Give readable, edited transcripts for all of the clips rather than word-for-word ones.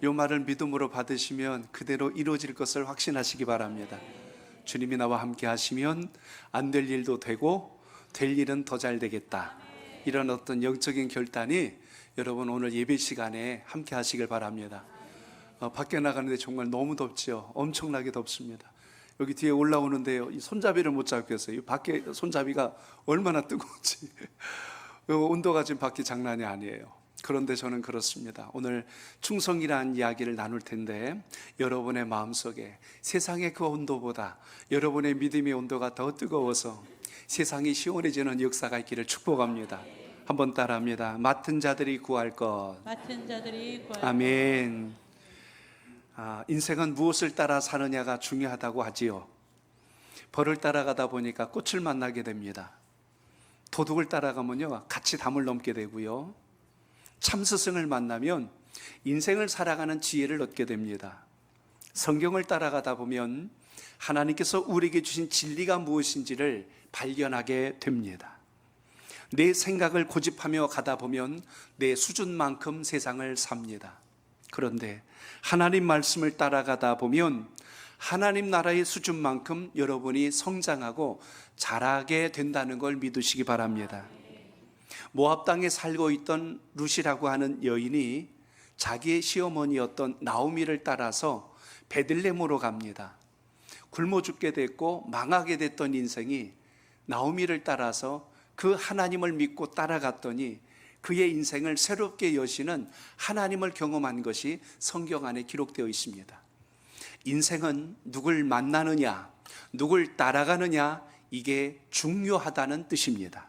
이 말을 믿음으로 받으시면 그대로 이루어질 것을 확신하시기 바랍니다. 주님이 나와 함께 하시면 안 될 일도 되고 될 일은 더 잘 되겠다, 이런 어떤 영적인 결단이 여러분 오늘 예배 시간에 함께 하시길 바랍니다. 밖에 나가는데 정말 너무 덥죠. 엄청나게 덥습니다. 여기 뒤에 올라오는데요, 이 손잡이를 못 잡겠어요. 이 밖에 손잡이가 얼마나 뜨거운지. 온도가 지금 밖이 장난이 아니에요. 그런데 저는 그렇습니다. 오늘 충성이라는 이야기를 나눌 텐데 여러분의 마음속에 세상의 그 온도보다 여러분의 믿음의 온도가 더 뜨거워서 세상이 시원해지는 역사가 있기를 축복합니다. 한번 따라합니다. 맡은 자들이 구할 것. 맡은 자들이 구할 아멘. 인생은 무엇을 따라 사느냐가 중요하다고 하지요. 벌을 따라가다 보니까 꽃을 만나게 됩니다. 도둑을 따라가면요, 같이 담을 넘게 되고요. 참스승을 만나면 인생을 살아가는 지혜를 얻게 됩니다. 성경을 따라가다 보면 하나님께서 우리에게 주신 진리가 무엇인지를 발견하게 됩니다. 내 생각을 고집하며 가다 보면 내 수준만큼 세상을 삽니다. 그런데 하나님 말씀을 따라가다 보면 하나님 나라의 수준만큼 여러분이 성장하고 자라게 된다는 걸 믿으시기 바랍니다. 모압 땅에 살고 있던 룻이라고 하는 여인이 자기의 시어머니였던 나오미를 따라서 베들레헴으로 갑니다. 굶어 죽게 됐고 망하게 됐던 인생이 나오미를 따라서 그 하나님을 믿고 따라갔더니 그의 인생을 새롭게 여시는 하나님을 경험한 것이 성경 안에 기록되어 있습니다. 인생은 누굴 만나느냐, 누굴 따라가느냐, 이게 중요하다는 뜻입니다.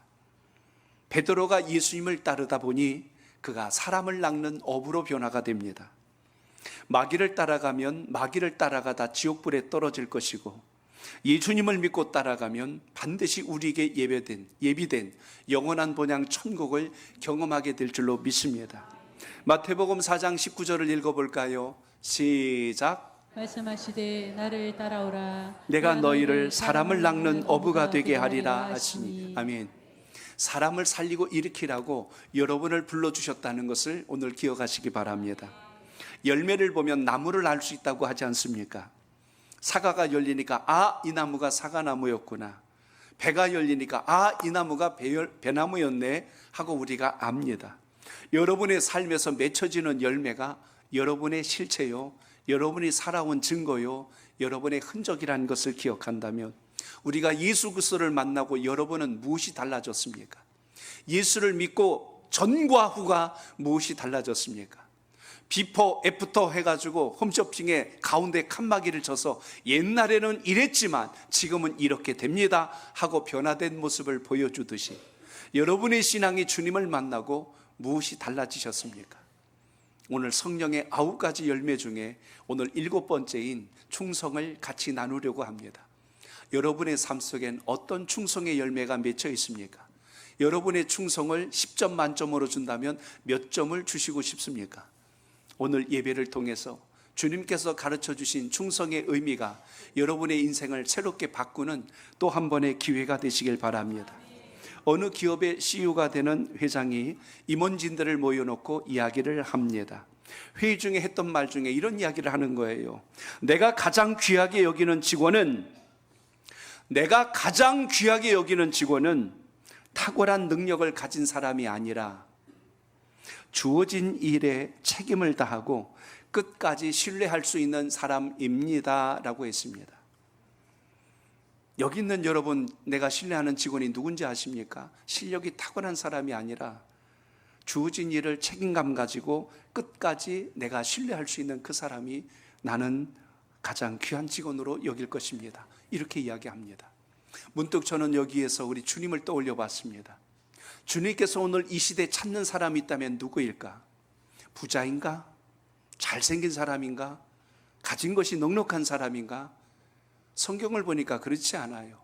베드로가 예수님을 따르다 보니 그가 사람을 낚는 어부로 변화가 됩니다. 마귀를 따라가면 마귀를 따라가다 지옥불에 떨어질 것이고, 예수님을 믿고 따라가면 반드시 우리에게 예비된 영원한 본향 천국을 경험하게 될 줄로 믿습니다. 마태복음 4장 19절을 읽어볼까요? 시작. 말씀하시되 나를 따라오라. 내가 너희를 사람을 낚는 어부가 되게 하리라 하시니. 아멘. 사람을 살리고 일으키라고 여러분을 불러주셨다는 것을 오늘 기억하시기 바랍니다. 열매를 보면 나무를 알 수 있다고 하지 않습니까? 사과가 열리니까 이 나무가 사과나무였구나, 배가 열리니까 이 나무가 배나무였네 하고 우리가 압니다. 여러분의 삶에서 맺혀지는 열매가 여러분의 실체요, 여러분이 살아온 증거요, 여러분의 흔적이라는 것을 기억한다면 우리가 예수 그리스도를 만나고 여러분은 무엇이 달라졌습니까? 예수를 믿고 전과 후가 무엇이 달라졌습니까? 비포 애프터 해가지고 홈쇼핑에 가운데 칸막이를 쳐서 옛날에는 이랬지만 지금은 이렇게 됩니다 하고 변화된 모습을 보여주듯이 여러분의 신앙이 주님을 만나고 무엇이 달라지셨습니까? 오늘 성령의 9가지 열매 중에 오늘 7번째인 충성을 같이 나누려고 합니다. 여러분의 삶 속엔 어떤 충성의 열매가 맺혀 있습니까? 여러분의 충성을 10점 만점으로 준다면 몇 점을 주시고 싶습니까? 오늘 예배를 통해서 주님께서 가르쳐 주신 충성의 의미가 여러분의 인생을 새롭게 바꾸는 또 한 번의 기회가 되시길 바랍니다. 어느 기업의 CEO가 되는 회장이 임원진들을 모여놓고 이야기를 합니다. 회의 중에 했던 말 중에 이런 이야기를 하는 거예요. 내가 가장 귀하게 여기는 직원은 탁월한 능력을 가진 사람이 아니라 주어진 일에 책임을 다하고 끝까지 신뢰할 수 있는 사람입니다 라고 했습니다. 여기 있는 여러분, 내가 신뢰하는 직원이 누군지 아십니까? 실력이 탁월한 사람이 아니라 주어진 일을 책임감 가지고 끝까지 내가 신뢰할 수 있는 그 사람이 나는 가장 귀한 직원으로 여길 것입니다. 이렇게 이야기합니다. 문득 저는 여기에서 우리 주님을 떠올려 봤습니다. 주님께서 오늘 이 시대에 찾는 사람이 있다면 누구일까? 부자인가? 잘생긴 사람인가? 가진 것이 넉넉한 사람인가? 성경을 보니까 그렇지 않아요.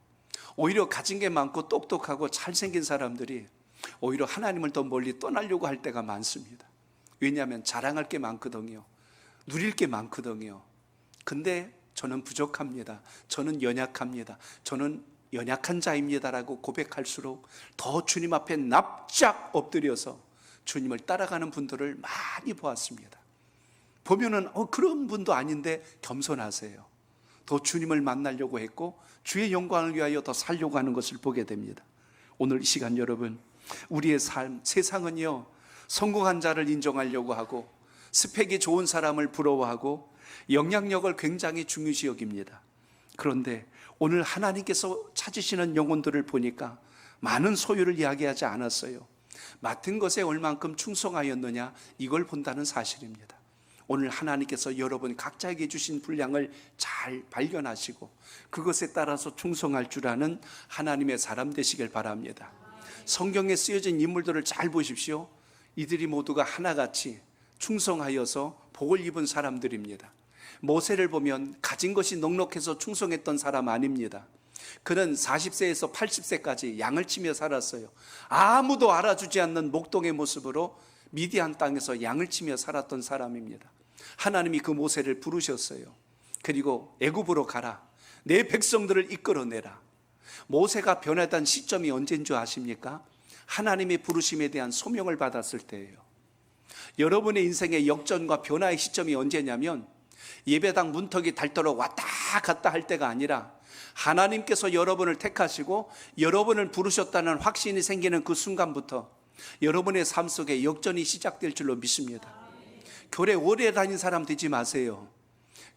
오히려 가진 게 많고 똑똑하고 잘생긴 사람들이 오히려 하나님을 더 멀리 떠나려고 할 때가 많습니다. 왜냐하면 자랑할 게 많거든요. 누릴 게 많거든요. 근데 저는 부족합니다. 저는 연약합니다. 저는 연약한 자입니다라고 고백할수록 더 주님 앞에 납작 엎드려서 주님을 따라가는 분들을 많이 보았습니다. 보면은 그런 분도 아닌데 겸손하세요. 더 주님을 만나려고 했고 주의 영광을 위하여 더 살려고 하는 것을 보게 됩니다. 오늘 이 시간 여러분, 우리의 삶, 세상은요 성공한 자를 인정하려고 하고 스펙이 좋은 사람을 부러워하고 영향력을 굉장히 중요시 여깁니다. 그런데 오늘 하나님께서 찾으시는 영혼들을 보니까 많은 소유를 이야기하지 않았어요. 맡은 것에 얼만큼 충성하였느냐, 이걸 본다는 사실입니다. 오늘 하나님께서 여러분 각자에게 주신 분량을 잘 발견하시고 그것에 따라서 충성할 줄 아는 하나님의 사람 되시길 바랍니다. 성경에 쓰여진 인물들을 잘 보십시오. 이들이 모두가 하나같이 충성하여서 복을 입은 사람들입니다. 모세를 보면 가진 것이 넉넉해서 충성했던 사람 아닙니다. 그는 40세에서 80세까지 양을 치며 살았어요. 아무도 알아주지 않는 목동의 모습으로 미디안 땅에서 양을 치며 살았던 사람입니다. 하나님이 그 모세를 부르셨어요. 그리고 애굽으로 가라, 내 백성들을 이끌어내라. 모세가 변화된 시점이 언제인 줄 아십니까? 하나님의 부르심에 대한 소명을 받았을 때예요. 여러분의 인생의 역전과 변화의 시점이 언제냐면 예배당 문턱이 닳도록 왔다 갔다 할 때가 아니라 하나님께서 여러분을 택하시고 여러분을 부르셨다는 확신이 생기는 그 순간부터 여러분의 삶 속에 역전이 시작될 줄로 믿습니다. 교회 오래 다닌 사람 되지 마세요.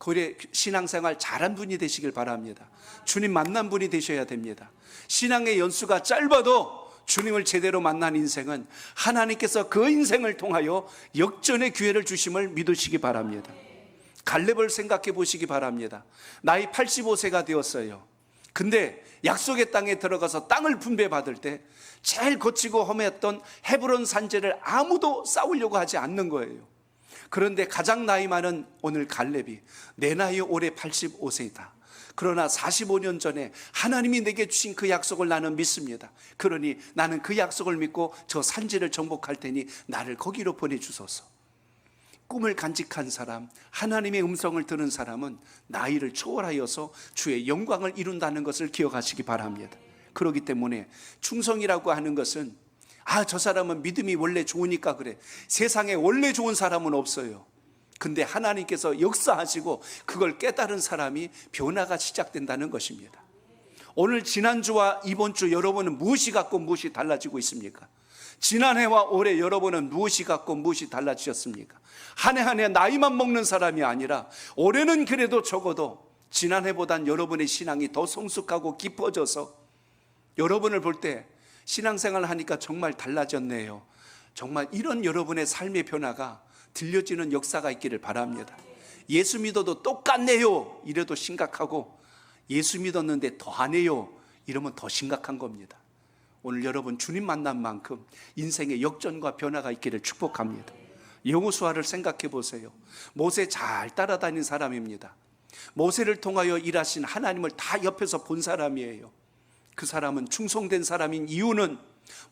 교회 신앙생활 잘한 분이 되시길 바랍니다. 주님 만난 분이 되셔야 됩니다. 신앙의 연수가 짧아도 주님을 제대로 만난 인생은 하나님께서 그 인생을 통하여 역전의 기회를 주심을 믿으시기 바랍니다. 갈렙을 생각해 보시기 바랍니다. 나이 85세가 되었어요. 근데 약속의 땅에 들어가서 땅을 분배받을 때 제일 거치고 험했던 헤브론 산지를 아무도 싸우려고 하지 않는 거예요. 그런데 가장 나이 많은 오늘 갈렙이 내 나이 올해 85세이다. 그러나 45년 전에 하나님이 내게 주신 그 약속을 나는 믿습니다. 그러니 나는 그 약속을 믿고 저 산지를 정복할 테니 나를 거기로 보내주소서. 꿈을 간직한 사람, 하나님의 음성을 들은 사람은 나이를 초월하여서 주의 영광을 이룬다는 것을 기억하시기 바랍니다. 그렇기 때문에 충성이라고 하는 것은 저 사람은 믿음이 원래 좋으니까 그래. 세상에 원래 좋은 사람은 없어요. 근데 하나님께서 역사하시고 그걸 깨달은 사람이 변화가 시작된다는 것입니다. 오늘 지난주와 이번 주 여러분은 무엇이 갖고 무엇이 달라지고 있습니까? 지난해와 올해 여러분은 무엇이 갖고 무엇이 달라지셨습니까? 한 해 한 해 나이만 먹는 사람이 아니라 올해는 그래도 적어도 지난해보단 여러분의 신앙이 더 성숙하고 깊어져서 여러분을 볼 때 신앙생활 하니까 정말 달라졌네요. 정말 이런 여러분의 삶의 변화가 들려지는 역사가 있기를 바랍니다. 예수 믿어도 똑같네요 이래도 심각하고 예수 믿었는데 더 안 해요 이러면 더 심각한 겁니다. 오늘 여러분 주님 만난 만큼 인생의 역전과 변화가 있기를 축복합니다. 여호수아를 생각해 보세요. 모세 잘 따라다닌 사람입니다. 모세를 통하여 일하신 하나님을 다 옆에서 본 사람이에요. 그 사람은 충성된 사람인 이유는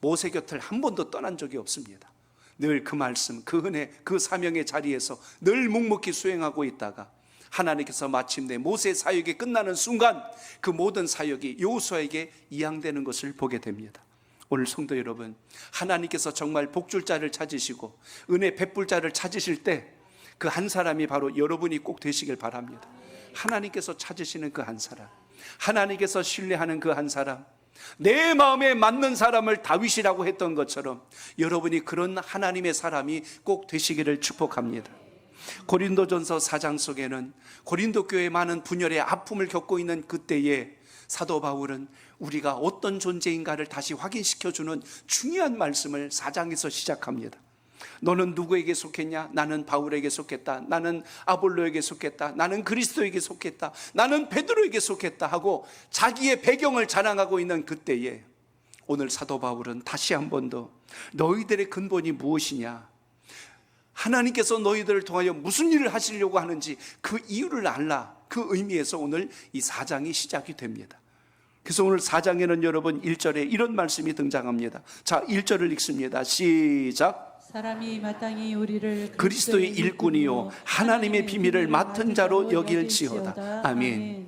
모세 곁을 한 번도 떠난 적이 없습니다. 늘 그 말씀, 그 은혜, 그 사명의 자리에서 늘 묵묵히 수행하고 있다가 하나님께서 마침내 모세 사역이 끝나는 순간 그 모든 사역이 여호수아에게 이양되는 것을 보게 됩니다. 오늘 성도 여러분, 하나님께서 정말 복줄 자를 찾으시고 은혜 베풀 자를 찾으실 때 그 한 사람이 바로 여러분이 꼭 되시길 바랍니다. 하나님께서 찾으시는 그 한 사람, 하나님께서 신뢰하는 그 한 사람, 내 마음에 맞는 사람을 다윗이라고 했던 것처럼 여러분이 그런 하나님의 사람이 꼭 되시기를 축복합니다. 고린도전서 4장 속에는 고린도 교회에 많은 분열의 아픔을 겪고 있는 그때에 사도 바울은 우리가 어떤 존재인가를 다시 확인시켜주는 중요한 말씀을 4장에서 시작합니다. 너는 누구에게 속했냐? 나는 바울에게 속했다. 나는 아볼로에게 속했다. 나는 그리스도에게 속했다. 나는 베드로에게 속했다 하고 자기의 배경을 자랑하고 있는 그때에 오늘 사도 바울은 다시 한 번 더 너희들의 근본이 무엇이냐? 하나님께서 너희들을 통하여 무슨 일을 하시려고 하는지 그 이유를 알라. 그 의미에서 오늘 이 4장이 시작이 됩니다. 그래서 오늘 4장에는 여러분 1절에 이런 말씀이 등장합니다. 자, 1절을 읽습니다. 시작. 사람이 마땅히 우리를 그리스도의 일꾼이요 하나님의 비밀을 맡은 자로 여길지어다. 아멘.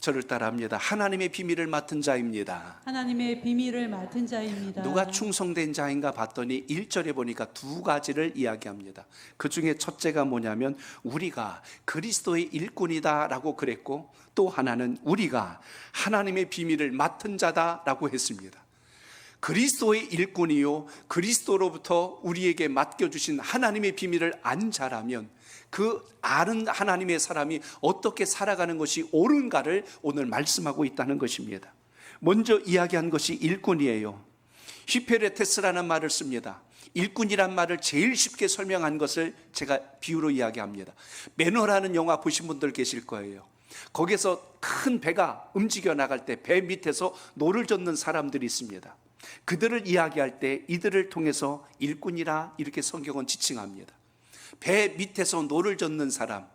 저를 따라합니다. 하나님의 비밀을 맡은 자입니다. 하나님의 비밀을 맡은 자입니다. 누가 충성된 자인가 봤더니 1절에 보니까 두 가지를 이야기합니다. 그 중에 첫째가 뭐냐면 우리가 그리스도의 일꾼이다라고 그랬고, 또 하나는 우리가 하나님의 비밀을 맡은 자다라고 했습니다. 그리스도의 일꾼이요, 그리스도로부터 우리에게 맡겨주신 하나님의 비밀을 안 자라면 그 아는 하나님의 사람이 어떻게 살아가는 것이 옳은가를 오늘 말씀하고 있다는 것입니다. 먼저 이야기한 것이 일꾼이에요. 히페레테스라는 말을 씁니다. 일꾼이란 말을 제일 쉽게 설명한 것을 제가 비유로 이야기합니다. 매너라는 영화 보신 분들 계실 거예요. 거기서 큰 배가 움직여 나갈 때 배 밑에서 노를 젓는 사람들이 있습니다. 그들을 이야기할 때 이들을 통해서 일꾼이라 이렇게 성경은 지칭합니다. 배 밑에서 노를 젓는 사람,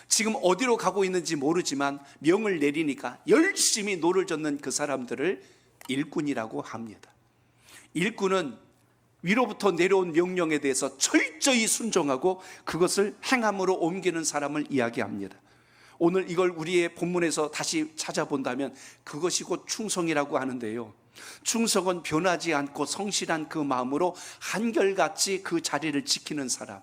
지금 어디로 가고 있는지 모르지만 명을 내리니까 열심히 노를 젓는 그 사람들을 일꾼이라고 합니다. 일꾼은 위로부터 내려온 명령에 대해서 철저히 순종하고 그것을 행함으로 옮기는 사람을 이야기합니다. 오늘 이걸 우리의 본문에서 다시 찾아본다면 그것이 곧 충성이라고 하는데요, 충성은 변하지 않고 성실한 그 마음으로 한결같이 그 자리를 지키는 사람,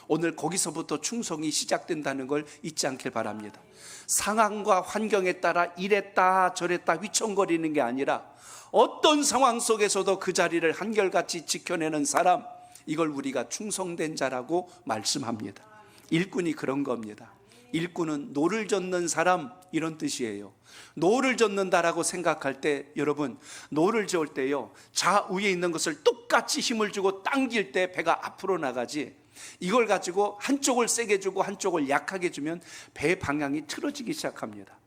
오늘 거기서부터 충성이 시작된다는 걸 잊지 않길 바랍니다. 상황과 환경에 따라 이랬다 저랬다 휘청거리는 게 아니라 어떤 상황 속에서도 그 자리를 한결같이 지켜내는 사람, 이걸 우리가 충성된 자라고 말씀합니다. 일꾼이 그런 겁니다. 일꾼은 노를 젓는 사람, 이런 뜻이에요. 노를 젓는다라고 생각할 때, 여러분, 노를 저을 때요, 좌우에 있는 것을 똑같이 힘을 주고 당길 때 배가 앞으로 나가지, 이걸 가지고 한쪽을 세게 주고 한쪽을 약하게 주면 배 방향이 틀어지기 시작합니다.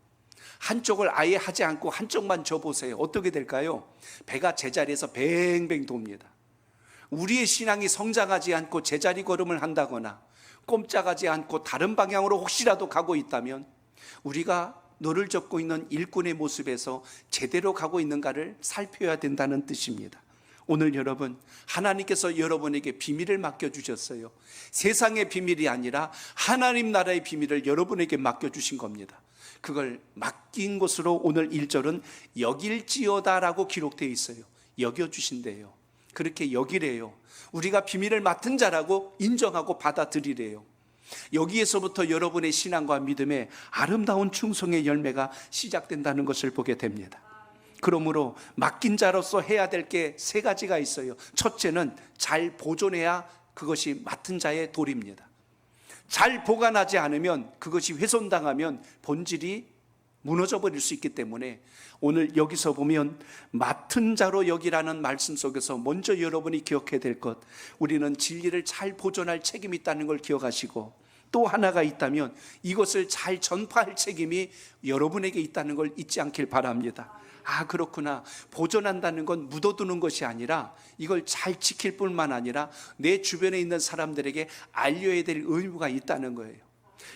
한쪽을 아예 하지 않고 한쪽만 져보세요. 어떻게 될까요? 배가 제자리에서 뱅뱅 돕니다. 우리의 신앙이 성장하지 않고 제자리 걸음을 한다거나 꼼짝하지 않고 다른 방향으로 혹시라도 가고 있다면 우리가 노를 젓고 있는 일꾼의 모습에서 제대로 가고 있는가를 살펴야 된다는 뜻입니다. 오늘 여러분, 하나님께서 여러분에게 비밀을 맡겨주셨어요. 세상의 비밀이 아니라 하나님 나라의 비밀을 여러분에게 맡겨주신 겁니다. 그걸 맡긴 것으로 오늘 1절은 여길지어다라고 기록되어 있어요. 여겨주신대요. 그렇게 여기래요. 우리가 비밀을 맡은 자라고 인정하고 받아들이래요. 여기에서부터 여러분의 신앙과 믿음의 아름다운 충성의 열매가 시작된다는 것을 보게 됩니다. 그러므로 맡긴 자로서 해야 될 게 세 가지가 있어요. 첫째는 잘 보존해야 그것이 맡은 자의 도리입니다. 잘 보관하지 않으면, 그것이 훼손당하면 본질이 무너져 버릴 수 있기 때문에 오늘 여기서 보면 맡은 자로 여기라는 말씀 속에서 먼저 여러분이 기억해야 될 것, 우리는 진리를 잘 보존할 책임이 있다는 걸 기억하시고, 또 하나가 있다면 이것을 잘 전파할 책임이 여러분에게 있다는 걸 잊지 않길 바랍니다. 아, 그렇구나. 보존한다는 건 묻어두는 것이 아니라 이걸 잘 지킬 뿐만 아니라 내 주변에 있는 사람들에게 알려야 될 의무가 있다는 거예요.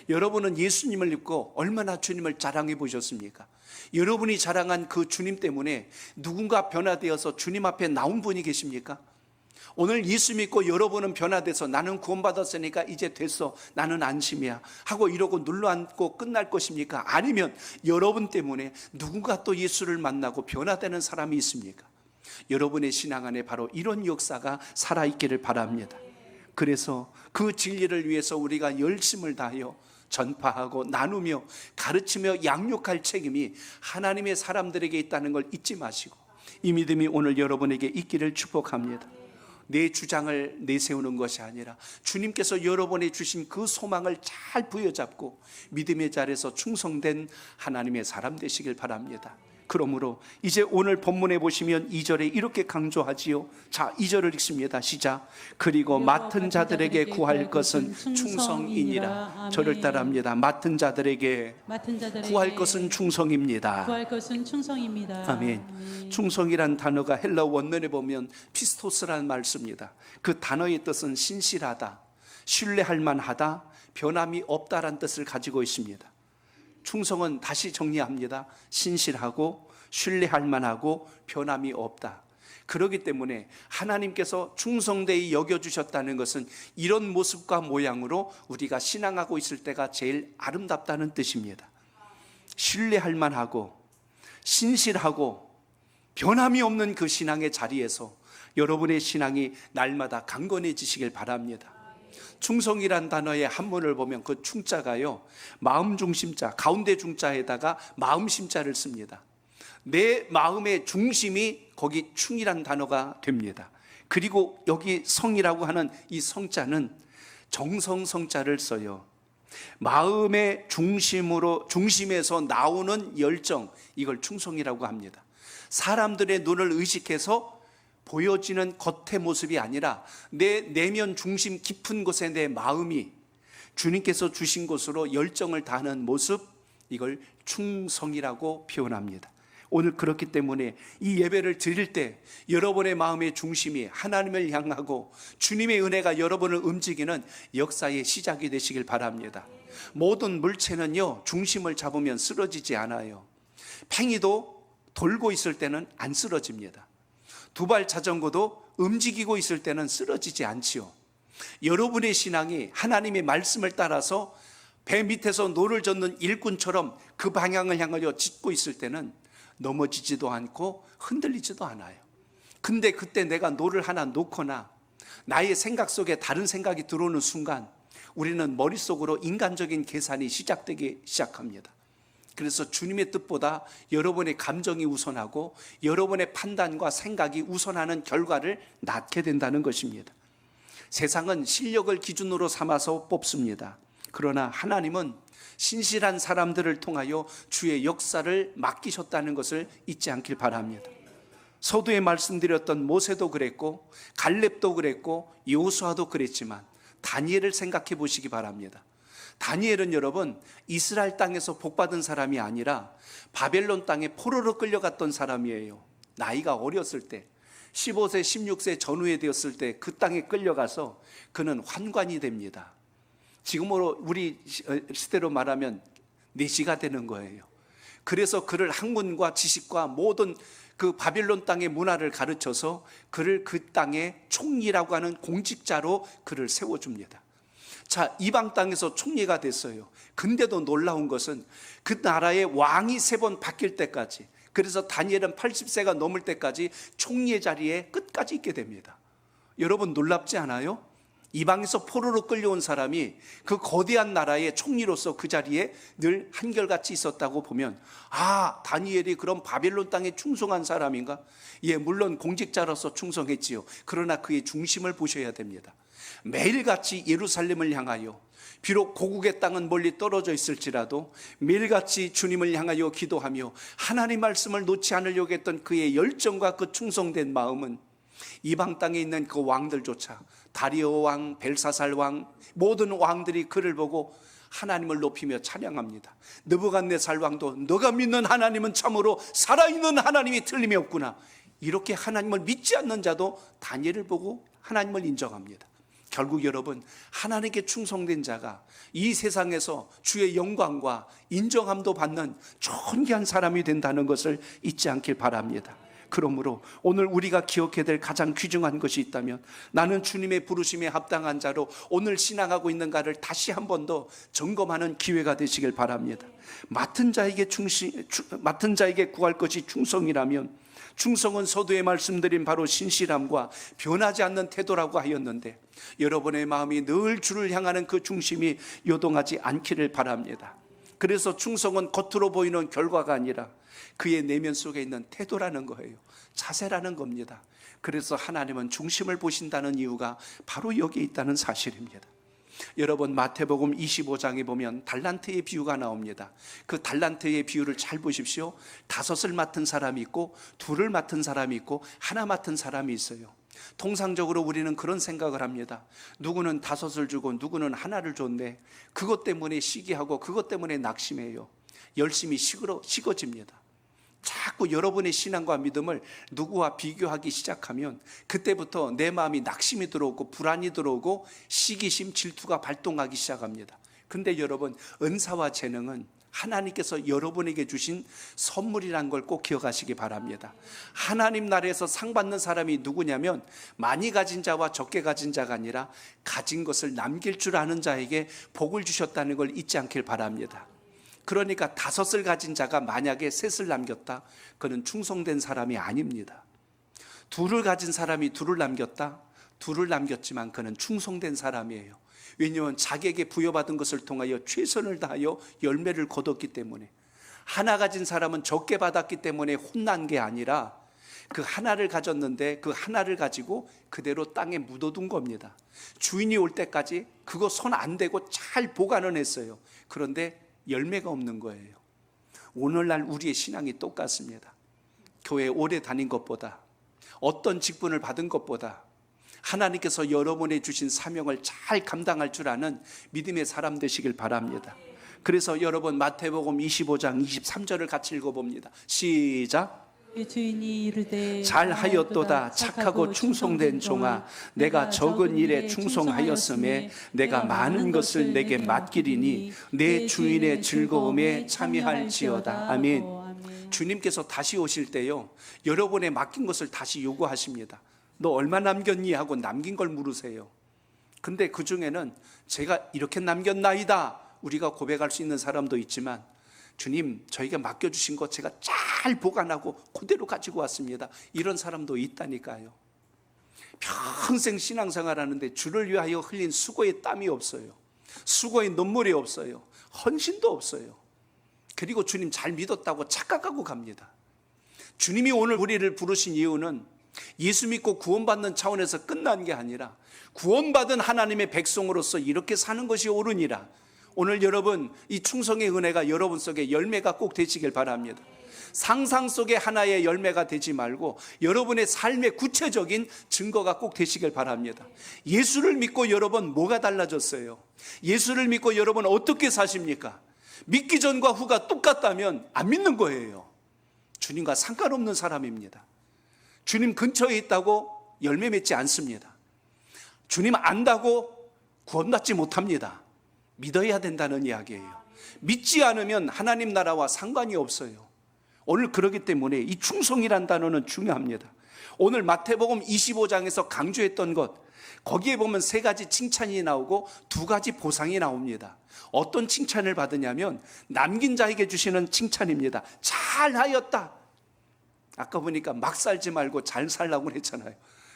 여러분은 예수님을 믿고 얼마나 주님을 자랑해 보셨습니까? 여러분이 자랑한 그 주님 때문에 누군가 변화되어서 주님 앞에 나온 분이 계십니까? 오늘 예수 믿고 여러분은 변화돼서 나는 구원받았으니까 이제 됐어, 나는 안심이야 하고 이러고 눌러앉고 끝날 것입니까? 아니면 여러분 때문에 누군가 또 예수를 만나고 변화되는 사람이 있습니까? 여러분의 신앙 안에 바로 이런 역사가 살아있기를 바랍니다. 그래서 그 진리를 위해서 우리가 열심을 다하여 전파하고 나누며 가르치며 양육할 책임이 하나님의 사람들에게 있다는 걸 잊지 마시고, 이 믿음이 오늘 여러분에게 있기를 축복합니다. 내 주장을 내세우는 것이 아니라 주님께서 여러분이 주신 그 소망을 잘 부여잡고 믿음의 자리에서 충성된 하나님의 사람 되시길 바랍니다. 그러므로 이제 오늘 본문에 보시면 2절에 이렇게 강조하지요. 자, 2절을 읽습니다. 시작. 그리고 맡은 자들에게 구할 것은 충성이니라. 저를 따라합니다. 맡은 자들에게 구할 것은 충성입니다. 구할 것은 충성입니다. 아멘. 충성이란 단어가 헬라 원문에 보면 피스토스라는 말 씁니다. 그 단어의 뜻은 신실하다, 신뢰할 만하다, 변함이 없다란 뜻을 가지고 있습니다. 충성은 다시 정리합니다. 신실하고 신뢰할 만하고 변함이 없다. 그렇기 때문에 하나님께서 충성되이 여겨주셨다는 것은 이런 모습과 모양으로 우리가 신앙하고 있을 때가 제일 아름답다는 뜻입니다. 신뢰할 만하고 신실하고 변함이 없는 그 신앙의 자리에서 여러분의 신앙이 날마다 강건해지시길 바랍니다. 충성이란 단어의 한문을 보면 그 충자가요, 마음 중심자, 가운데 중자에다가 마음 심자를 씁니다. 내 마음의 중심이 거기 충이란 단어가 됩니다. 그리고 여기 성이라고 하는 이 성자는 정성성자를 써요. 마음의 중심에서 나오는 열정, 이걸 충성이라고 합니다. 사람들의 눈을 의식해서 보여지는 겉의 모습이 아니라 내 내면 중심 깊은 곳에 내 마음이 주님께서 주신 곳으로 열정을 다하는 모습, 이걸 충성이라고 표현합니다. 오늘 그렇기 때문에 이 예배를 드릴 때 여러분의 마음의 중심이 하나님을 향하고 주님의 은혜가 여러분을 움직이는 역사의 시작이 되시길 바랍니다. 모든 물체는요, 중심을 잡으면 쓰러지지 않아요. 팽이도 돌고 있을 때는 안 쓰러집니다. 두발 자전거도 움직이고 있을 때는 쓰러지지 않지요. 여러분의 신앙이 하나님의 말씀을 따라서 배 밑에서 노를 젓는 일꾼처럼 그 방향을 향하여 짚고 있을 때는 넘어지지도 않고 흔들리지도 않아요. 근데 그때 내가 노를 하나 놓거나 나의 생각 속에 다른 생각이 들어오는 순간 우리는 머릿속으로 인간적인 계산이 시작되기 시작합니다. 그래서 주님의 뜻보다 여러분의 감정이 우선하고 여러분의 판단과 생각이 우선하는 결과를 낳게 된다는 것입니다. 세상은 실력을 기준으로 삼아서 뽑습니다. 그러나 하나님은 신실한 사람들을 통하여 주의 역사를 맡기셨다는 것을 잊지 않길 바랍니다. 서두에 말씀드렸던 모세도 그랬고 갈렙도 그랬고 여호수아도 그랬지만 다니엘을 생각해 보시기 바랍니다. 다니엘은 여러분 이스라엘 땅에서 복받은 사람이 아니라 바벨론 땅에 포로로 끌려갔던 사람이에요. 나이가 어렸을 때 15세 16세 전후에 되었을 때 그 땅에 끌려가서 그는 환관이 됩니다. 지금으로 우리 시대로 말하면 내시가 되는 거예요. 그래서 그를 학문과 지식과 모든 그 바빌론 땅의 문화를 가르쳐서 그를 그 땅의 총리라고 하는 공직자로 그를 세워줍니다. 자, 이방 땅에서 총리가 됐어요. 근데도 놀라운 것은 그 나라의 왕이 3번 바뀔 때까지, 그래서 다니엘은 80세가 넘을 때까지 총리의 자리에 끝까지 있게 됩니다. 여러분 놀랍지 않아요? 이방에서 포로로 끌려온 사람이 그 거대한 나라의 총리로서 그 자리에 늘 한결같이 있었다고 보면, 아, 다니엘이 그럼 바벨론 땅에 충성한 사람인가? 예, 물론 공직자로서 충성했지요. 그러나 그의 중심을 보셔야 됩니다. 매일같이 예루살렘을 향하여, 비록 고국의 땅은 멀리 떨어져 있을지라도 매일같이 주님을 향하여 기도하며 하나님 말씀을 놓지 않으려고 했던 그의 열정과 그 충성된 마음은 이방 땅에 있는 그 왕들조차, 다리오 왕, 벨사살 왕, 모든 왕들이 그를 보고 하나님을 높이며 찬양합니다. 느부갓네살 왕도 너가 믿는 하나님은 참으로 살아있는 하나님이 틀림이 없구나, 이렇게 하나님을 믿지 않는 자도 다니엘을 보고 하나님을 인정합니다. 결국 여러분, 하나님께 충성된 자가 이 세상에서 주의 영광과 인정함도 받는 존귀한 사람이 된다는 것을 잊지 않길 바랍니다. 그러므로 오늘 우리가 기억해야 될 가장 귀중한 것이 있다면, 나는 주님의 부르심에 합당한 자로 오늘 신앙하고 있는가를 다시 한 번 더 점검하는 기회가 되시길 바랍니다. 맡은 자에게 구할 것이 충성이라면, 충성은 서두에 말씀드린 바로 신실함과 변하지 않는 태도라고 하였는데, 여러분의 마음이 늘 주를 향하는 그 중심이 요동하지 않기를 바랍니다. 그래서 충성은 겉으로 보이는 결과가 아니라 그의 내면 속에 있는 태도라는 거예요. 자세라는 겁니다. 그래서 하나님은 중심을 보신다는 이유가 바로 여기에 있다는 사실입니다. 여러분, 마태복음 25장에 보면 달란트의 비유가 나옵니다. 그 달란트의 비유를 잘 보십시오. 5을 맡은 사람이 있고 2를 맡은 사람이 있고 1 맡은 사람이 있어요. 통상적으로 우리는 그런 생각을 합니다. 누구는 5을 주고 누구는 1를 줬네. 그것 때문에 시기하고 그것 때문에 낙심해요. 열심히 식어집니다. 자꾸 여러분의 신앙과 믿음을 누구와 비교하기 시작하면 그때부터 내 마음이 낙심이 들어오고 불안이 들어오고 시기심, 질투가 발동하기 시작합니다. 근데 여러분, 은사와 재능은 하나님께서 여러분에게 주신 선물이란 걸 꼭 기억하시기 바랍니다. 하나님 나라에서 상 받는 사람이 누구냐면, 많이 가진 자와 적게 가진 자가 아니라 가진 것을 남길 줄 아는 자에게 복을 주셨다는 걸 잊지 않길 바랍니다. 그러니까 5을 가진 자가 만약에 3을 남겼다, 그는 충성된 사람이 아닙니다. 2를 가진 사람이 2를 남겼다, 2를 남겼지만 그는 충성된 사람이에요. 왜냐하면 자기에게 부여받은 것을 통하여 최선을 다하여 열매를 거뒀기 때문에. 하나 가진 사람은 적게 받았기 때문에 혼난 게 아니라 그 하나를 가졌는데 그 하나를 가지고 그대로 땅에 묻어둔 겁니다. 주인이 올 때까지 그거 손 안 대고 잘 보관은 했어요. 그런데 열매가 없는 거예요. 오늘날 우리의 신앙이 똑같습니다. 교회 오래 다닌 것보다, 어떤 직분을 받은 것보다 하나님께서 여러분에 주신 사명을 잘 감당할 줄 아는 믿음의 사람 되시길 바랍니다. 그래서 여러분 마태복음 25장 23절을 같이 읽어봅니다. 시작. 주인이 이르되 잘하였도다 착하고 충성된 종아, 내가 적은 일에 충성하였음에 내가 많은 것을 내게 맡기리니 내 주인의 즐거움에 참여할지어다. 아멘. 주님께서 다시 오실 때요, 여러분의 맡긴 것을 다시 요구하십니다. 너 얼마 남겼니? 하고 남긴 걸 물으세요. 근데 그 중에는 제가 이렇게 남겼나이다 우리가 고백할 수 있는 사람도 있지만, 주님 저에게 맡겨주신 것 제가 잘 보관하고 그대로 가지고 왔습니다, 이런 사람도 있다니까요. 평생 신앙생활하는데 주를 위하여 흘린 수고의 땀이 없어요. 수고의 눈물이 없어요. 헌신도 없어요. 그리고 주님 잘 믿었다고 착각하고 갑니다. 주님이 오늘 우리를 부르신 이유는 예수 믿고 구원받는 차원에서 끝난 게 아니라 구원받은 하나님의 백성으로서 이렇게 사는 것이 옳으니라. 오늘 여러분 이 충성의 은혜가 여러분 속에 열매가 꼭 되시길 바랍니다. 상상 속의 하나의 열매가 되지 말고 여러분의 삶의 구체적인 증거가 꼭 되시길 바랍니다. 예수를 믿고 여러분 뭐가 달라졌어요? 예수를 믿고 여러분 어떻게 사십니까? 믿기 전과 후가 똑같다면 안 믿는 거예요. 주님과 상관없는 사람입니다. 주님 근처에 있다고 열매 맺지 않습니다. 주님 안다고 구원받지 못합니다. 믿어야 된다는 이야기예요. 믿지 않으면 하나님 나라와 상관이 없어요. 오늘 그렇기 때문에 이 충성이란 단어는 중요합니다. 오늘 마태복음 25장에서 강조했던 것, 거기에 보면 3가지 칭찬이 나오고 2가지 보상이 나옵니다. 어떤 칭찬을 받으냐면 남긴 자에게 주시는 칭찬입니다. 잘하였다. 아까 보니까 막 살지 말고 잘 살라고 했잖아요.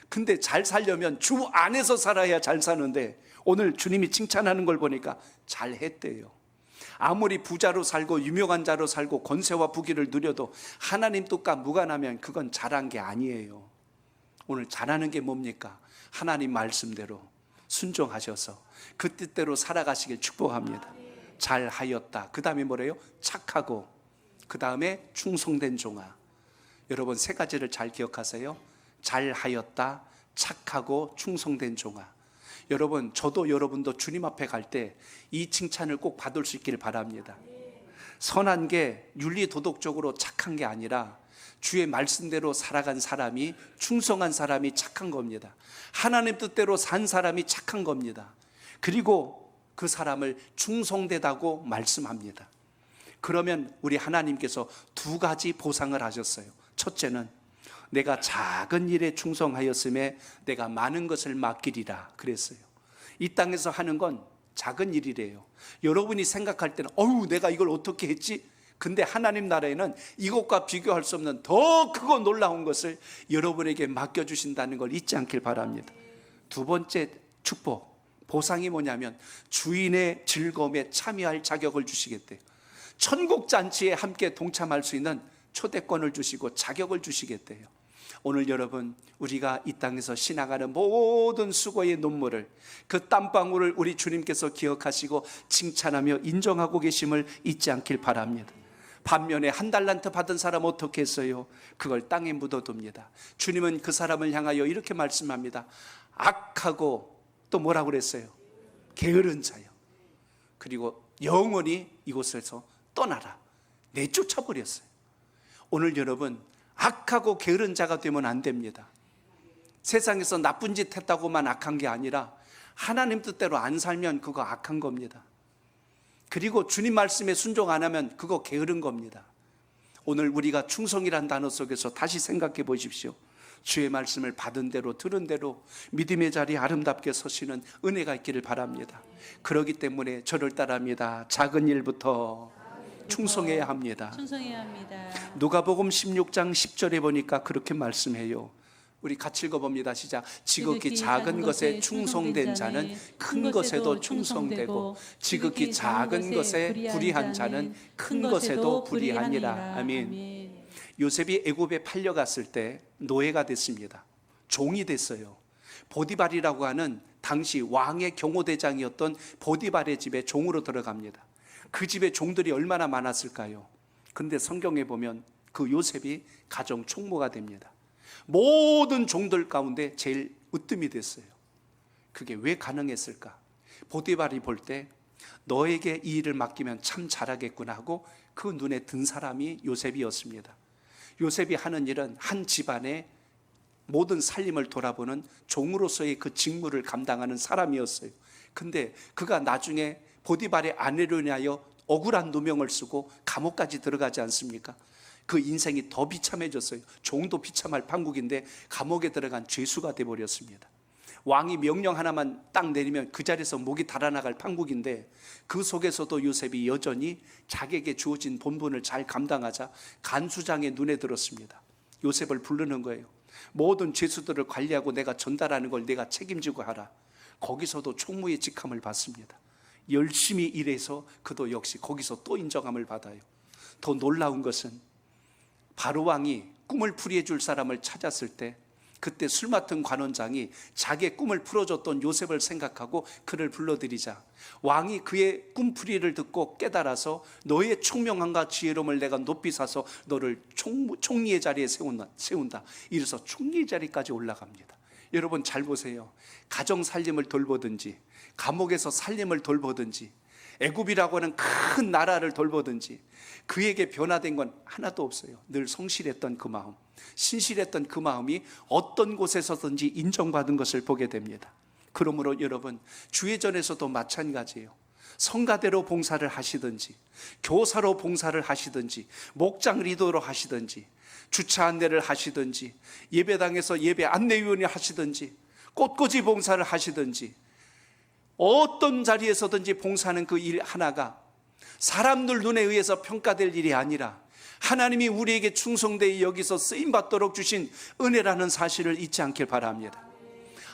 근데 잘 살려면 주 안에서 살아야 잘 사는데 오늘 주님이 칭찬하는 걸 보니까 잘 했대요. 아무리 부자로 살고 유명한 자로 살고 권세와 부귀를 누려도 하나님 뜻과 무관하면 그건 잘한 게 아니에요. 오늘 잘하는 게 뭡니까? 하나님 말씀대로 순종하셔서 그 뜻대로 살아가시길 축복합니다. 잘하였다. 그 다음에 뭐래요? 착하고, 그 다음에 충성된 종아. 여러분 3가지를 잘 기억하세요. 잘하였다, 착하고, 충성된 종아. 여러분 저도 여러분도 주님 앞에 갈 때 이 칭찬을 꼭 받을 수 있기를 바랍니다. 선한 게 윤리도덕적으로 착한 게 아니라 주의 말씀대로 살아간 사람이, 충성한 사람이 착한 겁니다. 하나님 뜻대로 산 사람이 착한 겁니다. 그리고 그 사람을 충성되다고 말씀합니다. 그러면 우리 하나님께서 2가지 보상을 하셨어요. 첫째는 내가 작은 일에 충성하였음에 내가 많은 것을 맡기리라 그랬어요. 이 땅에서 하는 건 작은 일이래요. 여러분이 생각할 때는 어우 내가 이걸 어떻게 했지? 근데 하나님 나라에는 이것과 비교할 수 없는 더 크고 놀라운 것을 여러분에게 맡겨주신다는 걸 잊지 않길 바랍니다. 2번째 축복, 보상이 뭐냐면 주인의 즐거움에 참여할 자격을 주시겠대요. 천국 잔치에 함께 동참할 수 있는 초대권을 주시고 자격을 주시겠대요. 오늘 여러분 우리가 이 땅에서 신앙하는 모든 수고의 눈물을, 그 땀방울을 우리 주님께서 기억하시고 칭찬하며 인정하고 계심을 잊지 않길 바랍니다. 반면에 1달란트 받은 사람 어떻게 했어요? 그걸 땅에 묻어둡니다. 주님은 그 사람을 향하여 이렇게 말씀합니다. 악하고 또 뭐라고 그랬어요? 게으른 자요. 그리고 영원히 이곳에서 떠나라. 내쫓아버렸어요. 오늘 여러분 악하고 게으른 자가 되면 안 됩니다. 세상에서 나쁜 짓 했다고만 악한 게 아니라 하나님 뜻대로 안 살면 그거 악한 겁니다. 그리고 주님 말씀에 순종 안 하면 그거 게으른 겁니다. 오늘 우리가 충성이란 단어 속에서 다시 생각해 보십시오. 주의 말씀을 받은 대로 들은 대로 믿음의 자리에 아름답게 서시는 은혜가 있기를 바랍니다. 그렇기 때문에 저를 따라합니다. 작은 일부터 충성해야 합니다. 충성해야 합니다. 누가복음 16장 10절에 보니까 그렇게 말씀해요. 우리 같이 읽어봅니다. 시작. 지극히 작은 것에 충성된 자는 큰 것에도 충성되고 지극히 작은 것에 불의한 자는 큰 것에도 불의하니라. 아멘. 요셉이 애굽에 팔려갔을 때 노예가 됐습니다. 종이 됐어요. 보디발이라고 하는 당시 왕의 경호대장이었던 보디발의 집에 종으로 들어갑니다. 그 집에 종들이 얼마나 많았을까요? 그런데 성경에 보면 그 요셉이 가정 총무가 됩니다. 모든 종들 가운데 제일 으뜸이 됐어요. 그게 왜 가능했을까? 보디발이 볼 때 너에게 이 일을 맡기면 참 잘하겠구나 하고 그 눈에 든 사람이 요셉이었습니다. 요셉이 하는 일은 한 집안의 모든 살림을 돌아보는 종으로서의 그 직무를 감당하는 사람이었어요. 근데 그가 나중에 보디발의 아내로 인하여 억울한 누명을 쓰고 감옥까지 들어가지 않습니까? 그 인생이 더 비참해졌어요. 종도 비참할 판국인데 감옥에 들어간 죄수가 되어버렸습니다. 왕이 명령 하나만 딱 내리면 그 자리에서 목이 달아나갈 판국인데 그 속에서도 요셉이 여전히 자기에게 주어진 본분을 잘 감당하자 간수장의 눈에 들었습니다. 요셉을 부르는 거예요. 모든 죄수들을 관리하고 내가 전달하는 걸 내가 책임지고 하라. 거기서도 총무의 직함을 받습니다. 열심히 일해서 그도 역시 거기서 또 인정함을 받아요. 더 놀라운 것은 바로 왕이 꿈을 풀이해 줄 사람을 찾았을 때 그때 술 맡은 관원장이 자기의 꿈을 풀어줬던 요셉을 생각하고 그를 불러들이자 왕이 그의 꿈풀이를 듣고 깨달아서 너의 총명함과 지혜로움을 내가 높이 사서 너를 총리의 자리에 세운다. 이래서 총리의 자리까지 올라갑니다. 여러분 잘 보세요. 가정 살림을 돌보든지 감옥에서 살림을 돌보든지 애굽이라고 하는 큰 나라를 돌보든지 그에게 변화된 건 하나도 없어요. 늘 성실했던 그 마음, 신실했던 그 마음이 어떤 곳에서든지 인정받은 것을 보게 됩니다. 그러므로 여러분 주의전에서도 마찬가지예요. 성가대로 봉사를 하시든지 교사로 봉사를 하시든지 목장 리더로 하시든지 주차 안내를 하시든지 예배당에서 예배 안내위원이 하시든지 꽃꽂이 봉사를 하시든지 어떤 자리에서든지 봉사하는 그 일 하나가 사람들 눈에 의해서 평가될 일이 아니라 하나님이 우리에게 충성되이 여기서 쓰임받도록 주신 은혜라는 사실을 잊지 않길 바랍니다.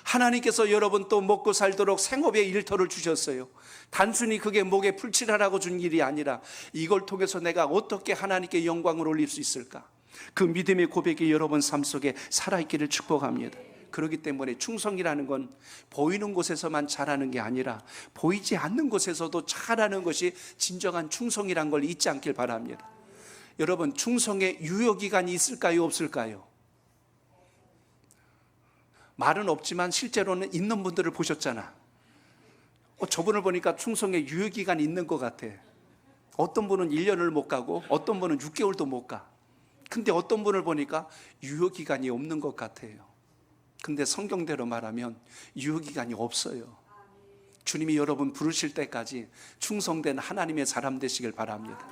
하나님께서 여러분 또 먹고 살도록 생업의 일터를 주셨어요. 단순히 그게 목에 풀칠하라고 준 일이 아니라 이걸 통해서 내가 어떻게 하나님께 영광을 올릴 수 있을까? 그 믿음의 고백이 여러분 삶 속에 살아있기를 축복합니다. 그렇기 때문에 충성이라는 건 보이는 곳에서만 잘하는 게 아니라 보이지 않는 곳에서도 잘하는 것이 진정한 충성이란 걸 잊지 않길 바랍니다. 여러분 충성의 유효기간이 있을까요 없을까요? 말은 없지만 실제로는 있는 분들을 보셨잖아. 저분을 보니까 충성의 유효기간이 있는 것 같아. 어떤 분은 1년을 못 가고 어떤 분은 6개월도 못 가. 근데 어떤 분을 보니까 유효기간이 없는 것 같아요. 근데 성경대로 말하면 유효기간이 없어요. 주님이 여러분 부르실 때까지 충성된 하나님의 사람 되시길 바랍니다.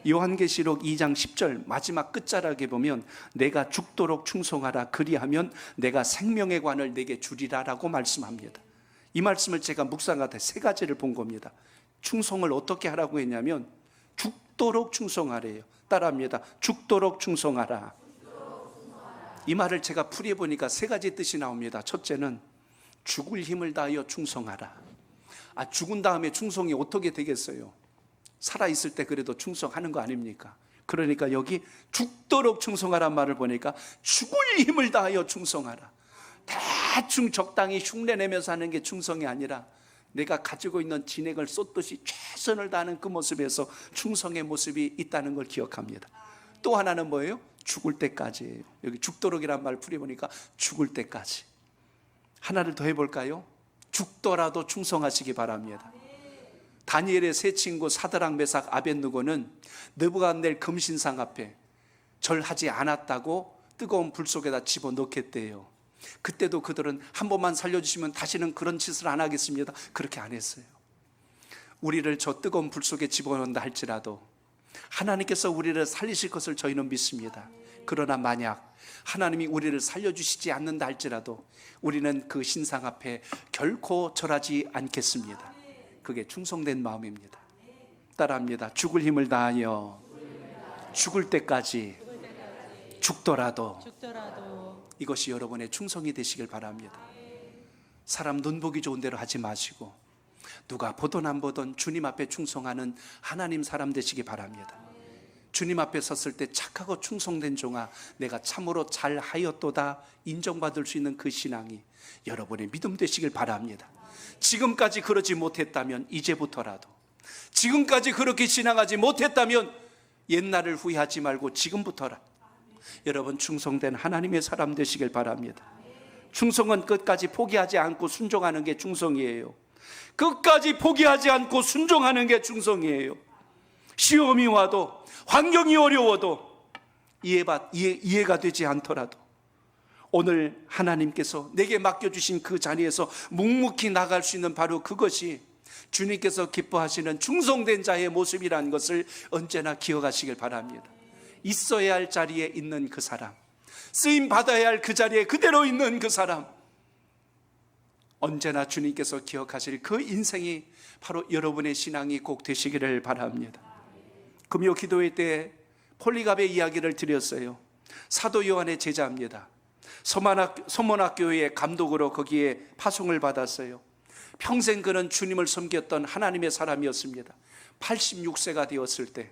요한계시록 2장 10절 마지막 끝자락에 보면 내가 죽도록 충성하라 그리하면 내가 생명의 관을 내게 주리라 라고 말씀합니다. 이 말씀을 제가 묵상하다 세 가지를 본 겁니다. 충성을 어떻게 하라고 했냐면 죽도록 충성하래요. 따라합니다. 죽도록 충성하라. 이 말을 제가 풀이해 보니까 세 가지 뜻이 나옵니다. 첫째는 죽을 힘을 다하여 충성하라. 죽은 다음에 충성이 어떻게 되겠어요? 살아있을 때 그래도 충성하는 거 아닙니까? 그러니까 여기 죽도록 충성하란 말을 보니까 죽을 힘을 다하여 충성하라. 대충 적당히 흉내내면서 하는 게 충성이 아니라 내가 가지고 있는 진액을 쏟듯이 최선을 다하는 그 모습에서 충성의 모습이 있다는 걸 기억합니다. 또 하나는 뭐예요? 죽을 때까지예요. 여기 죽도록이란 말을 풀이보니까 죽을 때까지. 하나를 더 해볼까요? 죽더라도 충성하시기 바랍니다. 다니엘의 세 친구 사드락 메삭 아벳느고는 느부갓네살 금신상 앞에 절하지 않았다고 뜨거운 불 속에다 집어넣겠대요. 그때도 그들은 한 번만 살려주시면 다시는 그런 짓을 안 하겠습니다. 그렇게 안 했어요. 우리를 저 뜨거운 불 속에 집어넣는다 할지라도 하나님께서 우리를 살리실 것을 저희는 믿습니다. 그러나 만약 하나님이 우리를 살려주시지 않는다 할지라도 우리는 그 신상 앞에 결코 절하지 않겠습니다. 그게 충성된 마음입니다. 따라합니다. 죽을 힘을 다하여 죽을 때까지 죽더라도 이것이 여러분의 충성이 되시길 바랍니다. 사람 눈보기 좋은 대로 하지 마시고 누가 보든 안 보든 주님 앞에 충성하는 하나님 사람 되시기 바랍니다. 주님 앞에 섰을 때 착하고 충성된 종아 내가 참으로 잘하였도다 인정받을 수 있는 그 신앙이 여러분의 믿음 되시길 바랍니다. 지금까지 그러지 못했다면 이제부터라도, 지금까지 그렇게 신앙하지 못했다면 옛날을 후회하지 말고 지금부터라 여러분 충성된 하나님의 사람 되시길 바랍니다. 충성은 끝까지 포기하지 않고 순종하는 게 충성이에요. 끝까지 포기하지 않고 순종하는 게 충성이에요. 시험이 와도 환경이 어려워도 이해가 되지 않더라도 오늘 하나님께서 내게 맡겨주신 그 자리에서 묵묵히 나갈 수 있는 바로 그것이 주님께서 기뻐하시는 충성된 자의 모습이라는 것을 언제나 기억하시길 바랍니다. 있어야 할 자리에 있는 그 사람, 쓰임 받아야 할 그 자리에 그대로 있는 그 사람, 언제나 주님께서 기억하실 그 인생이 바로 여러분의 신앙이 꼭 되시기를 바랍니다. 금요 기도회 때 폴리갑의 이야기를 드렸어요. 사도 요한의 제자입니다. 서문학교의 감독으로 거기에 파송을 받았어요. 평생 그는 주님을 섬겼던 하나님의 사람이었습니다. 86세가 되었을 때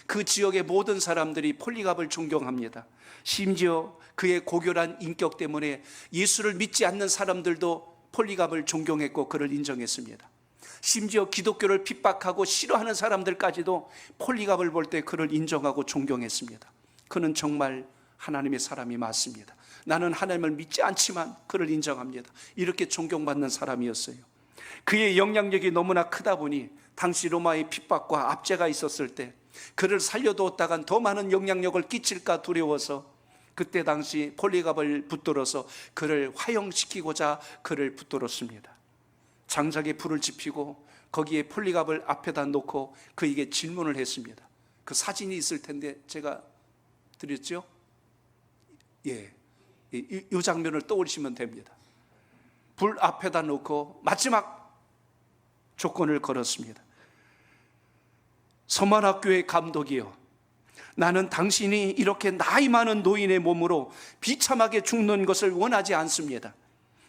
그 지역의 모든 사람들이 폴리갑을 존경합니다. 심지어 그의 고결한 인격 때문에 예수를 믿지 않는 사람들도 폴리갑을 존경했고 그를 인정했습니다. 심지어 기독교를 핍박하고 싫어하는 사람들까지도 폴리갑을 볼 때 그를 인정하고 존경했습니다. 그는 정말 하나님의 사람이 맞습니다. 나는 하나님을 믿지 않지만 그를 인정합니다. 이렇게 존경받는 사람이었어요. 그의 영향력이 너무나 크다 보니 당시 로마의 핍박과 압제가 있었을 때 그를 살려두었다간 더 많은 영향력을 끼칠까 두려워서 그때 당시 폴리갑을 붙들어서 그를 화형시키고자 그를 붙들었습니다. 장작에 불을 지피고 거기에 폴리갑을 앞에다 놓고 그에게 질문을 했습니다. 그 사진이 있을 텐데 제가 드렸죠? 이 장면을 떠올리시면 됩니다. 불 앞에다 놓고 마지막 조건을 걸었습니다. 서만학교의 감독이요, 나는 당신이 이렇게 나이 많은 노인의 몸으로 비참하게 죽는 것을 원하지 않습니다.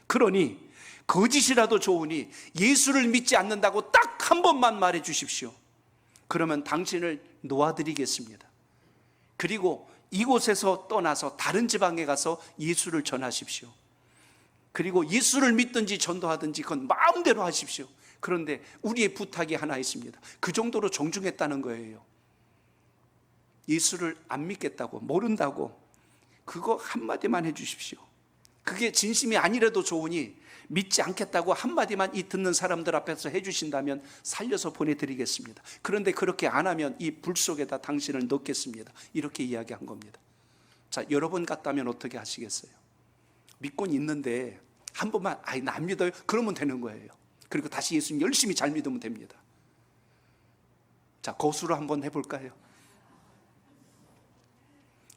그러니 거짓이라도 좋으니 예수를 믿지 않는다고 딱 한 번만 말해 주십시오. 그러면 당신을 놓아드리겠습니다. 그리고 이곳에서 떠나서 다른 지방에 가서 예수를 전하십시오. 그리고 예수를 믿든지 전도하든지 그건 마음대로 하십시오. 그런데 우리의 부탁이 하나 있습니다. 그 정도로 정중했다는 거예요. 예수를 안 믿겠다고, 모른다고 그거 한마디만 해 주십시오. 그게 진심이 아니라도 좋으니 믿지 않겠다고 한마디만 이 듣는 사람들 앞에서 해 주신다면 살려서 보내드리겠습니다. 그런데 그렇게 안 하면 이 불 속에다 당신을 넣겠습니다. 이렇게 이야기한 겁니다. 자, 여러분 같다면 어떻게 하시겠어요? 믿고는 있는데 한 번만 나 안 믿어요? 그러면 되는 거예요. 그리고 다시 예수님 열심히 잘 믿으면 됩니다. 자, 거수로 한번 해볼까요?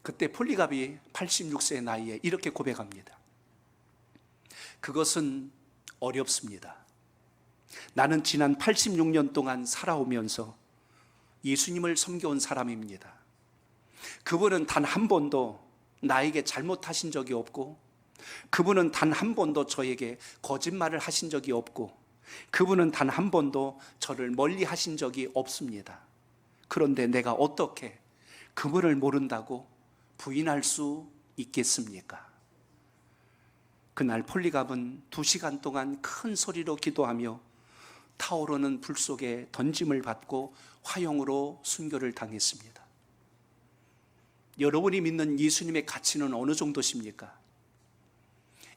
그때 폴리갑이 86세의 나이에 이렇게 고백합니다. 그것은 어렵습니다. 나는 지난 86년 동안 살아오면서 예수님을 섬겨온 사람입니다. 그분은 단 한 번도 나에게 잘못하신 적이 없고, 그분은 단 한 번도 저에게 거짓말을 하신 적이 없고, 그분은 단 한 번도 저를 멀리 하신 적이 없습니다. 그런데 내가 어떻게 그분을 모른다고 부인할 수 있겠습니까? 그날 폴리갑은 2시간 동안 큰 소리로 기도하며 타오르는 불 속에 던짐을 받고 화형으로 순교를 당했습니다. 여러분이 믿는 예수님의 가치는 어느 정도십니까?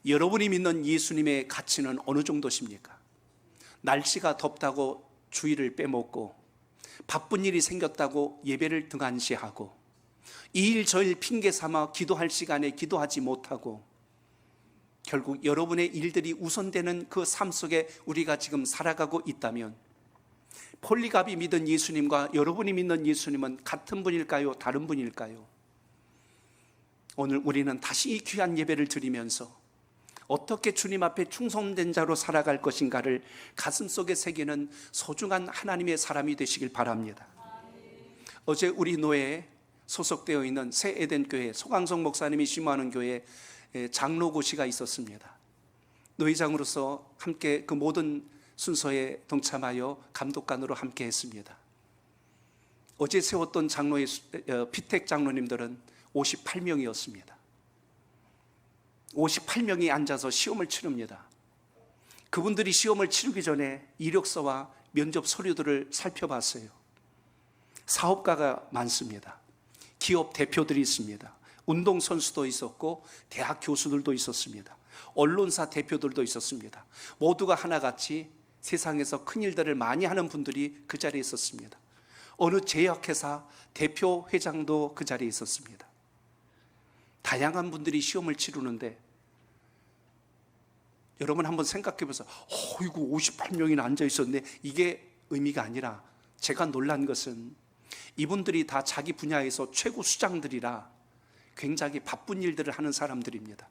여러분이 믿는 예수님의 가치는 어느 정도십니까? 날씨가 덥다고 주일을 빼먹고, 바쁜 일이 생겼다고 예배를 등한시하고, 이 일 저 일 핑계 삼아 기도할 시간에 기도하지 못하고, 결국 여러분의 일들이 우선되는 그 삶 속에 우리가 지금 살아가고 있다면, 폴리갑이 믿은 예수님과 여러분이 믿는 예수님은 같은 분일까요? 다른 분일까요? 오늘 우리는 다시 이 귀한 예배를 드리면서 어떻게 주님 앞에 충성된 자로 살아갈 것인가를 가슴속에 새기는 소중한 하나님의 사람이 되시길 바랍니다. 어제 우리 노예에 소속되어 있는 새 에덴 교회 소강성 목사님이 심호하는 교회 장로 고시가 있었습니다. 노회장으로서 함께 그 모든 순서에 동참하여 감독관으로 함께 했습니다. 어제 세웠던 장로의 피택 장로님들은 58명이었습니다. 58명이 앉아서 시험을 치릅니다. 그분들이 시험을 치르기 전에 이력서와 면접 서류들을 살펴봤어요. 사업가가 많습니다. 기업 대표들이 있습니다. 운동선수도 있었고 대학 교수들도 있었습니다. 언론사 대표들도 있었습니다. 모두가 하나같이 세상에서 큰 일들을 많이 하는 분들이 그 자리에 있었습니다. 어느 제약회사 대표 회장도 그 자리에 있었습니다. 다양한 분들이 시험을 치르는데 여러분 한번 생각해 보세요. 이거 58명이나 앉아 있었는데 이게 의미가 아니라 제가 놀란 것은 이분들이 다 자기 분야에서 최고 수장들이라 굉장히 바쁜 일들을 하는 사람들입니다.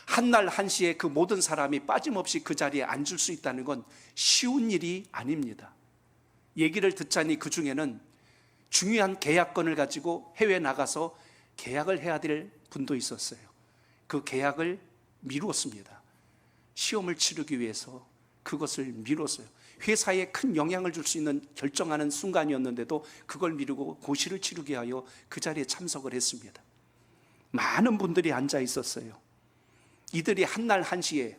한날 한시에 그 모든 사람이 빠짐없이 그 자리에 앉을 수 있다는 건 쉬운 일이 아닙니다. 얘기를 듣자니 그 중에는 중요한 계약건을 가지고 해외에 나가서 계약을 해야 될 분도 있었어요. 그 계약을 미루었습니다. 시험을 치르기 위해서 그것을 미뤘어요. 회사에 큰 영향을 줄 수 있는 결정하는 순간이었는데도 그걸 미루고 고시를 치르기 위하여 그 자리에 참석을 했습니다. 많은 분들이 앉아 있었어요. 이들이 한날 한시에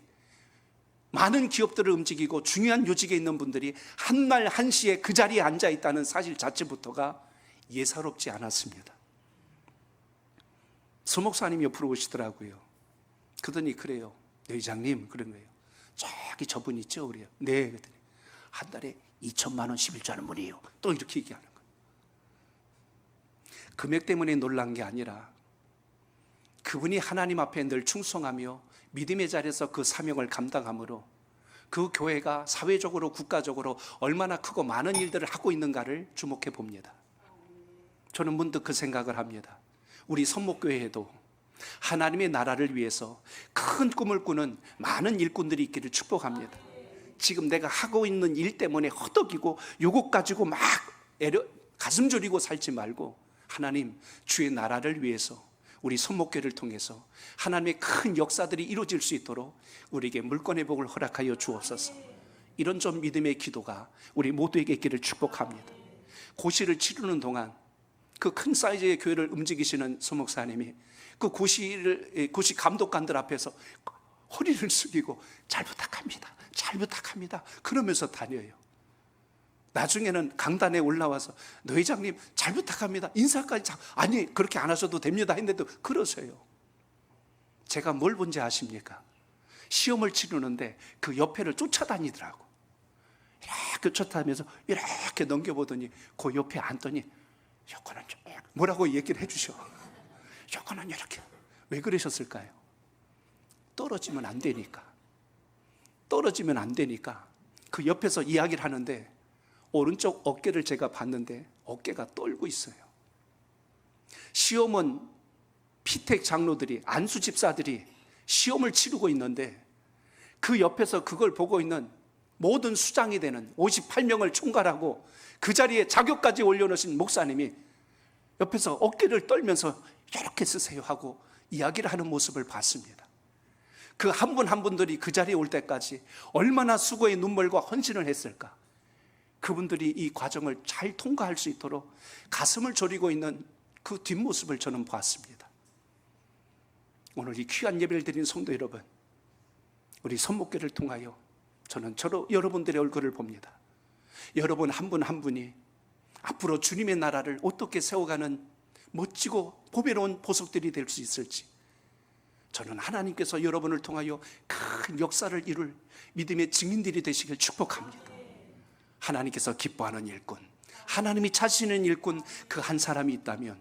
많은 기업들을 움직이고 중요한 요직에 있는 분들이 한날 한시에 그 자리에 앉아 있다는 사실 자체부터가 예사롭지 않았습니다. 소목사님 옆으로 오시더라고요. 그러더니 그래요. 네, 회장님, 그런 거예요. 저기 저분 있죠? 그래요. 네. 그랬더니 한 달에 2천만 원 11조 하는 분이에요. 또 이렇게 얘기하는 거예요. 금액 때문에 놀란 게 아니라 그분이 하나님 앞에 늘 충성하며 믿음의 자리에서 그 사명을 감당함으로 그 교회가 사회적으로 국가적으로 얼마나 크고 많은 일들을 하고 있는가를 주목해 봅니다. 저는 문득 그 생각을 합니다. 우리 선목교회에도 하나님의 나라를 위해서 큰 꿈을 꾸는 많은 일꾼들이 있기를 축복합니다. 지금 내가 하고 있는 일 때문에 허덕이고 요것 가지고 막 가슴 졸이고 살지 말고 하나님 주의 나라를 위해서 우리 선목교회를 통해서 하나님의 큰 역사들이 이루어질 수 있도록 우리에게 물권의 복을 허락하여 주옵소서. 이런 좀 믿음의 기도가 우리 모두에게 있기를 축복합니다. 고시를 치르는 동안 그 큰 사이즈의 교회를 움직이시는 소목사님이 그 고시 감독관들 앞에서 허리를 숙이고 잘 부탁합니다. 잘 부탁합니다. 그러면서 다녀요. 나중에는 강단에 올라와서 너 회장님 잘 부탁합니다. 인사까지 아니 그렇게 안 하셔도 됩니다 했는데도 그러세요. 제가 뭘 본지 아십니까? 시험을 치르는데 그 옆에를 쫓아다니더라고. 이렇게 쫓아다니면서 이렇게 넘겨보더니 그 옆에 앉더니 요거는 뭐라고 얘기를 해주셔. 요거는 이렇게. 왜 그러셨을까요? 떨어지면 안 되니까. 떨어지면 안 되니까 그 옆에서 이야기를 하는데 오른쪽 어깨를 제가 봤는데 어깨가 떨고 있어요. 시험은 피택 장로들이 안수 집사들이 시험을 치르고 있는데 그 옆에서 그걸 보고 있는 모든 수장이 되는 58명을 총괄하고 그 자리에 자격까지 올려놓으신 목사님이 옆에서 어깨를 떨면서 이렇게 쓰세요 하고 이야기를 하는 모습을 봤습니다. 그 한 분 한 분들이 그 자리에 올 때까지 얼마나 수고의 눈물과 헌신을 했을까. 그분들이 이 과정을 잘 통과할 수 있도록 가슴을 졸이고 있는 그 뒷모습을 저는 보았습니다. 오늘 이 귀한 예배를 드린 성도 여러분, 우리 선목교를 통하여 저는 여러분들의 얼굴을 봅니다. 여러분 한 분 한 분이 앞으로 주님의 나라를 어떻게 세워가는 멋지고 보배로운 보석들이 될 수 있을지 저는 하나님께서 여러분을 통하여 큰 역사를 이룰 믿음의 증인들이 되시길 축복합니다. 하나님께서 기뻐하는 일꾼, 하나님이 찾으시는 일꾼 그 한 사람이 있다면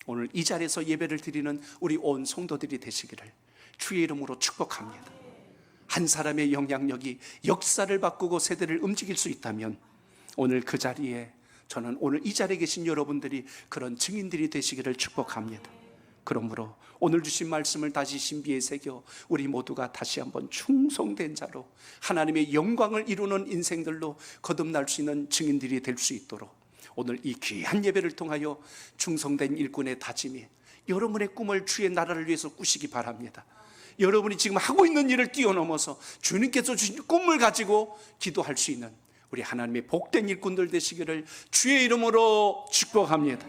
오늘 이 자리에서 예배를 드리는 우리 온 성도들이 되시기를 주의 이름으로 축복합니다. 한 사람의 영향력이 역사를 바꾸고 세대를 움직일 수 있다면 오늘 그 자리에 저는 오늘 이 자리에 계신 여러분들이 그런 증인들이 되시기를 축복합니다. 그러므로 오늘 주신 말씀을 다시 신비에 새겨 우리 모두가 다시 한번 충성된 자로 하나님의 영광을 이루는 인생들로 거듭날 수 있는 증인들이 될 수 있도록 오늘 이 귀한 예배를 통하여 충성된 일꾼의 다짐이 여러분의 꿈을 주의 나라를 위해서 꾸시기 바랍니다. 여러분이 지금 하고 있는 일을 뛰어넘어서 주님께서 주신 꿈을 가지고 기도할 수 있는 우리 하나님의 복된 일꾼들 되시기를 주의 이름으로 축복합니다.